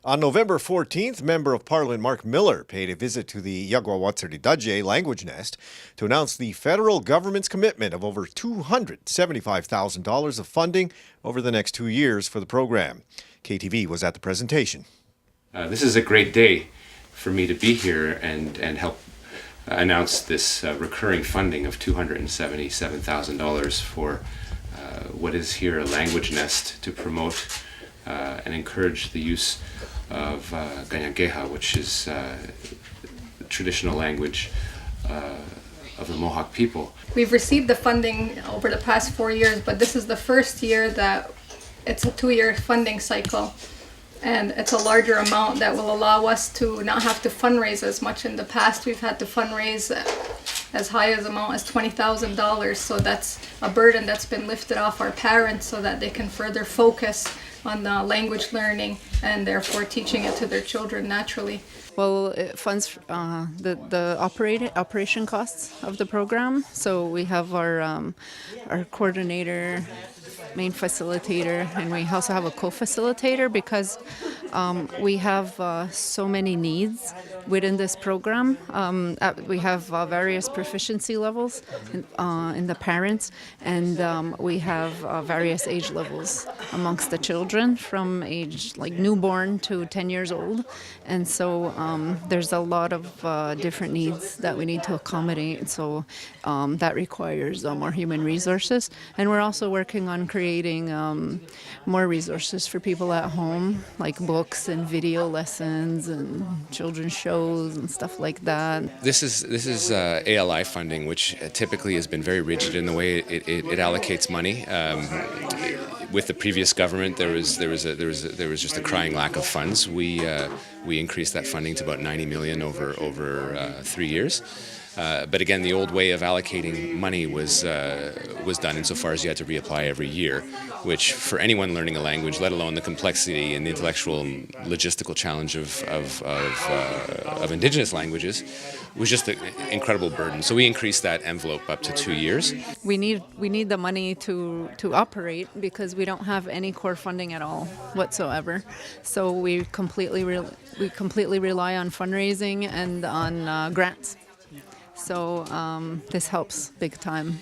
On November 14th, Member of Parliament Marc Miller paid a visit to the Iakwahwatsiratatie Language Nest to announce the federal government's commitment of over $275,000 of funding over the next 2 years for the program. KTV was at the presentation. This is a great day for me to be here and help announce this recurring funding of $277,000 for what is here a language nest to promote and encourage the use of KahnawakeTV, which is the traditional language of the Mohawk people. We've received the funding over the past 4 years, but this is the first year that it's a 2-year funding cycle. And it's a larger amount that will allow us to not have to fundraise as much. In the past, we've had to fundraise as high as amount as $20,000. So that's a burden that's been lifted off our parents so that they can further focus on the language learning and therefore teaching it to their children naturally. Well, it funds the operation costs of the program. So we have our coordinator, main facilitator, and we also have a co-facilitator because we have so many needs within this program. We have various proficiency levels in the parents, and we have various age levels amongst the children from age like newborn to 10 years old. And so there's a lot of different needs that we need to accommodate. So that requires more human resources. And we're also working on creating more resources for people at home, like books and video lessons and children's shows and stuff like that. This is ALI funding, which typically has been very rigid in the way it allocates money. With the previous government, there was just a crying lack of funds. We increased that funding to about $90 million over 3 years. But again, the old way of allocating money was done insofar as you had to reapply every year, which for anyone learning a language, let alone the complexity and the intellectual and logistical challenge of indigenous languages, was just an incredible burden. So we increased that envelope up to 2 years. We need the money to operate because we don't have any core funding at all whatsoever. So we completely rely on fundraising and on grants. So this helps big time.